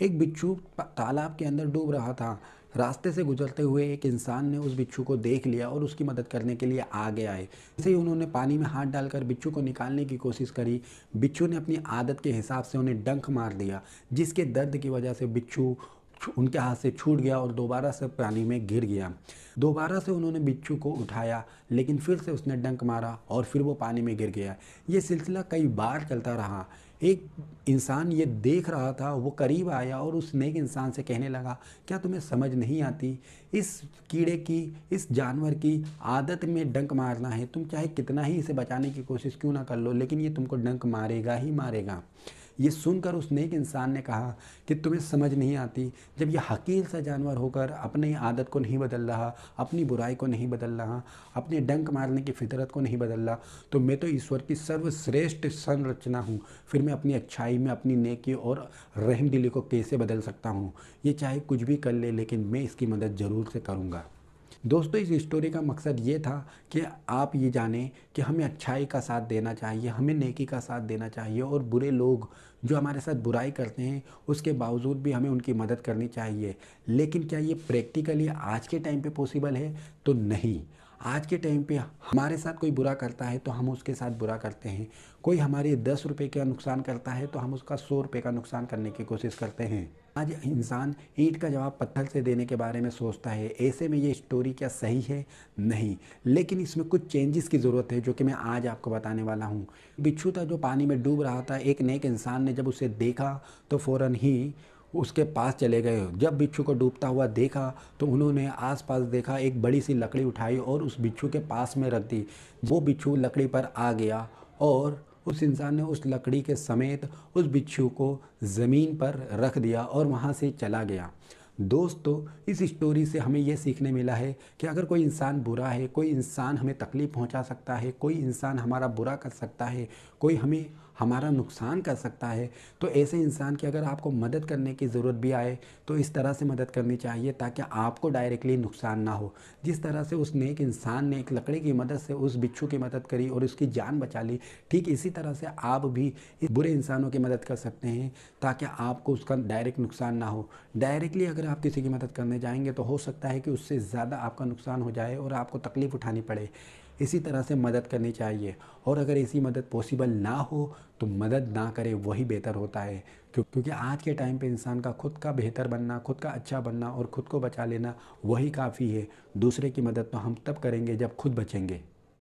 एक बिच्छू तालाब के अंदर डूब रहा था। रास्ते से गुजरते हुए एक इंसान ने उस बिच्छू को देख लिया और उसकी मदद करने के लिए आगे आए। जैसे ही उन्होंने पानी में हाथ डालकर बिच्छू को निकालने की कोशिश करी, बिच्छू ने अपनी आदत के हिसाब से उन्हें डंक मार दिया, जिसके दर्द की वजह से बिच्छू उनके हाथ से छूट गया और दोबारा से पानी में गिर गया। दोबारा से उन्होंने बिच्छू को उठाया, लेकिन फिर से उसने डंक मारा और फिर वो पानी में गिर गया। ये सिलसिला कई बार चलता रहा। एक इंसान ये देख रहा था, वो करीब आया और उस नेक इंसान से कहने लगा, क्या तुम्हें समझ नहीं आती, इस कीड़े की, इस जानवर की आदत में डंक मारना है। तुम चाहे कितना ही इसे बचाने की कोशिश क्यों ना कर लो, लेकिन ये तुमको डंक मारेगा ही मारेगा। ये सुनकर उस नेक इंसान ने कहा कि तुम्हें समझ नहीं आती, जब ये हकीर सा जानवर होकर अपनी आदत को नहीं बदल रहा, अपनी बुराई को नहीं बदल रहा, अपने डंक मारने की फितरत को नहीं बदल रहा, तो मैं तो ईश्वर की सर्वश्रेष्ठ संरचना हूँ। फिर मैं अपनी अच्छाई में, अपनी नेकी और रहमदिली को कैसे बदल सकता हूँ। ये चाहे कुछ भी कर ले, लेकिन मैं इसकी मदद ज़रूर से करूँगा। दोस्तों, इस स्टोरी का मकसद ये था कि आप ये जानें कि हमें अच्छाई का साथ देना चाहिए, हमें नेकी का साथ देना चाहिए, और बुरे लोग जो हमारे साथ बुराई करते हैं उसके बावजूद भी हमें उनकी मदद करनी चाहिए। लेकिन क्या ये प्रैक्टिकली आज के टाइम पे पॉसिबल है? तो नहीं। आज के टाइम पे हमारे साथ कोई बुरा करता है तो हम उसके साथ बुरा करते हैं। कोई हमारे 10 रुपये का नुकसान करता है तो हम उसका 100 रुपये का नुकसान करने की कोशिश करते हैं। आज इंसान ईंट का जवाब पत्थर से देने के बारे में सोचता है। ऐसे में ये स्टोरी क्या सही है? नहीं। लेकिन इसमें कुछ चेंजेस की ज़रूरत है, जो कि मैं आज आपको बताने वाला हूँ। बिच्छू था जो पानी में डूब रहा था। एक नेक इंसान ने जब उसे देखा तो फ़ौरन ही उसके पास चले गए। जब बिच्छू को डूबता हुआ देखा तो उन्होंने आसपास देखा, एक बड़ी सी लकड़ी उठाई और उस बिच्छू के पास में रख दी। वो बिच्छू लकड़ी पर आ गया और उस इंसान ने उस लकड़ी के समेत उस बिच्छू को ज़मीन पर रख दिया और वहाँ से चला गया। दोस्तों, इस स्टोरी से हमें यह सीखने मिला है कि अगर कोई इंसान बुरा है, कोई इंसान हमें तकलीफ़ पहुंचा सकता है, कोई इंसान हमारा बुरा कर सकता है, कोई हमें हमारा नुकसान कर सकता है, तो ऐसे इंसान की अगर आपको मदद करने की ज़रूरत भी आए तो इस तरह से मदद करनी चाहिए ताकि आपको डायरेक्टली नुकसान ना हो। जिस तरह से उस नेक इंसान ने एक लकड़ी की मदद से उस बिच्छू की मदद करी और उसकी जान बचा ली, ठीक इसी तरह से आप भी इस बुरे इंसानों की मदद कर सकते हैं ताकि आपको उसका डायरेक्ट नुकसान ना हो। डायरेक्टली अगर आप किसी की मदद करने जाएंगे तो हो सकता है कि उससे ज़्यादा आपका नुकसान हो जाए और आपको तकलीफ़ उठानी पड़े। इसी तरह से मदद करनी चाहिए, और अगर ऐसी मदद पॉसिबल ना हो तो मदद ना करें, वही बेहतर होता है। क्योंकि आज के टाइम पे इंसान का खुद का बेहतर बनना, खुद का अच्छा बनना और खुद को बचा लेना वही काफ़ी है। दूसरे की मदद तो हम तब करेंगे जब खुद बचेंगे।